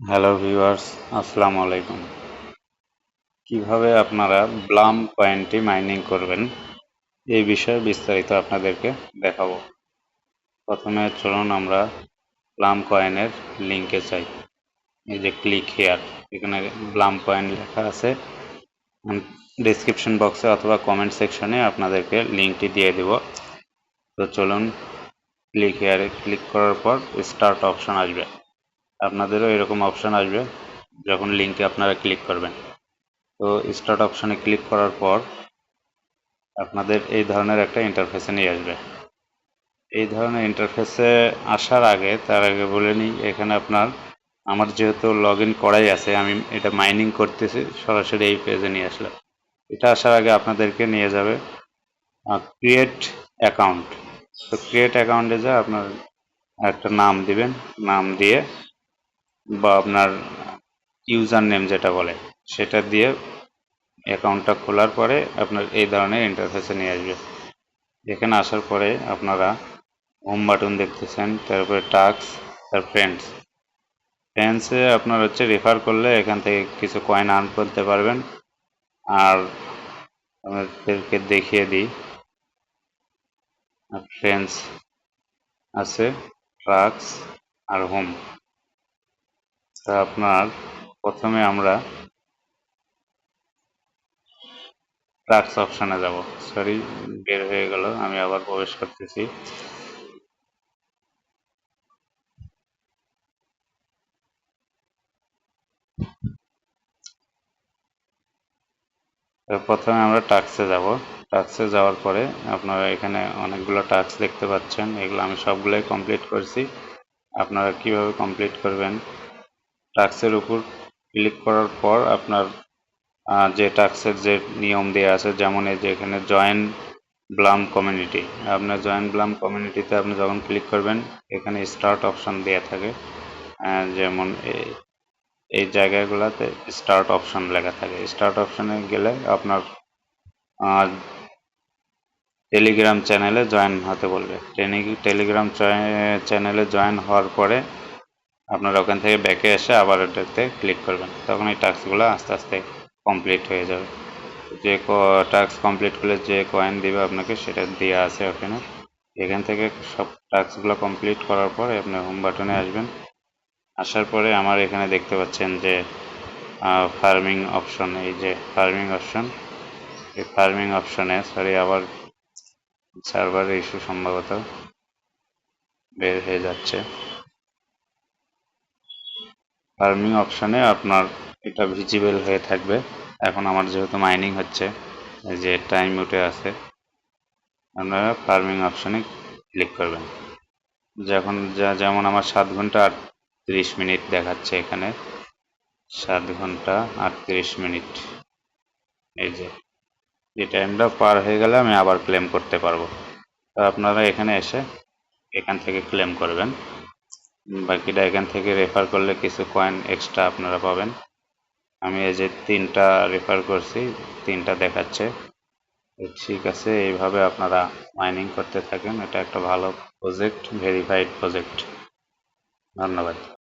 Hello viewers, আসসালামু আলাইকুম। কিভাবে আপনারা ব্লাম কয়েনটি মাইনিং করবেন এই বিষয়ে বিস্তারিত আপনাদেরকে দেখাবো। প্রথমে চলুন আমরা ব্লাম কয়েনের লিঙ্কে যাই। এই যে ক্লিক হিয়ার, এখানে ব্লাম কয়েন লেখা আছে। ডেসক্রিপশন বক্সে অথবা কমেন্ট সেকশনে আপনাদেরকে লিঙ্কটি দিয়ে দেব। তো চলুন ক্লিক হিয়ারে ক্লিক করার পর স্টার্ট অপশন আসবে। আপনাদেরও এরকম অপশন আসবে যখন লিঙ্কে আপনারা ক্লিক করবেন। তো স্টার্ট অপশনে ক্লিক করার পর আপনাদের এই ধরনের একটা ইন্টারফেসে নিয়ে আসবে। এই ধরনের ইন্টারফেসে আসার আগে তার আগে বলে নিই, এখানে আমার যেহেতু লগ ইন করাই আছে, আমি এটা মাইনিং করতেছি, সরাসরি এই পেজে নিয়ে আসলাম। এটা আসার আগে আপনাদেরকে নিয়ে যাবে ক্রিয়েট অ্যাকাউন্ট। তো ক্রিয়েট অ্যাকাউন্টে যা আপনার একটা নাম দিবেন, নাম দিয়ে বা আপনার ইউজার নেম যেটা বলে সেটা দিয়ে অ্যাকাউন্টটা খোলার পরে আপনার এই ধরনের ইন্টারফেসে নিয়ে আসবে। এখানে আসার পরে আপনারা হোম বাটন দেখতেছেন, তারপরে টাস্ক, তার ফ্রেন্ডসে আপনার হচ্ছে রেফার করলে এখান থেকে কিছু কয়েন আর্ন করতে পারবেন। আর আমাদেরকে দেখিয়ে দিই, ফ্রেন্ডস আছে, টাস্ক আর হোম। তা আপনার প্রথমে আমরা টাস্ক অপশানে যাব। সরি, বের হয়ে গেল, আমি আবার প্রবেশ করতেছি। প্রথমে আমরা টাস্কে যাব। টাস্কে যাওয়ার পরে আপনারা এখানে অনেকগুলো টাস্ক দেখতে পাচ্ছেন, এগুলো আমি সবগুলোই কমপ্লিট করছি। আপনারা কিভাবে কমপ্লিট করবেন, টাস্কের উপর ক্লিক করার পর আপনার যে টাস্কের যে নিয়ম দেওয়া আছে, যেমন এই যে এখানে জয়েন ব্লাম কমিউনিটি, আপনার জয়েন ব্লাম কমিউনিটিতে আপনি যখন ক্লিক করবেন এখানে স্টার্ট অপশন দেওয়া থাকে। যেমন এই জায়গাগুলোতে স্টার্ট অপশন লেখা থাকে। স্টার্ট অপশনে গেলে আপনার টেলিগ্রাম চ্যানেলে জয়েন হতে বলবে। টেলিগ্রাম চ্যানেলে জয়েন হওয়ার পরে আপনারা ওখান থেকে ব্যাকে এসে আবার ওটাতে ক্লিক করবেন, তখন এই টাস্কগুলো আস্তে আস্তে কমপ্লিট হয়ে যাবে। যে টাস্ক কমপ্লিট করলে যে কয়েন দিবে আপনাকে সেটা দেওয়া আছে ওখানে। এখান থেকে সব টাস্কগুলো কমপ্লিট করার পরে আপনি হোম বাটনে আসবেন। আসার পরে আমার এখানে দেখতে পাচ্ছেন যে ফার্মিং অপশন, এই যে ফার্মিং অপশন, এই ফার্মিং অপশনে সরি, আবার সার্ভার ইস্যু সম্ভবত বের হয়ে যাচ্ছে। ফার্মিং অপশনে আপনার এটা ভিজিবল হয়ে থাকবে। এখন আমার যেহেতু মাইনিং হচ্ছে, এই যে টাইম উঠে আছে, আপনারা ফার্মিং অপশনে ক্লিক করবেন। যেমন আমার 7 ঘন্টা 38 মিনিট দেখাচ্ছে এখানে, 7 ঘন্টা 38 মিনিট। এই যে এই টাইমটা পার হয়ে গেলে আমি আবার ক্লেম করতে পারবো। তো আপনারা এখানে এসে এখান থেকে ক্লেম করবেন। বাকিটা এখান থেকে রেফার করলে কিছু কয়েন এক্সট্রা আপনারা পাবেন। আমি এই যে 3টা রেফার করছি, 3টা দেখাচ্ছে। ঠিক আছে, এইভাবে আপনারা মাইনিং করতে থাকেন। এটা একটা ভালো প্রজেক্ট, ভেরিফাইড প্রজেক্ট। ধন্যবাদ।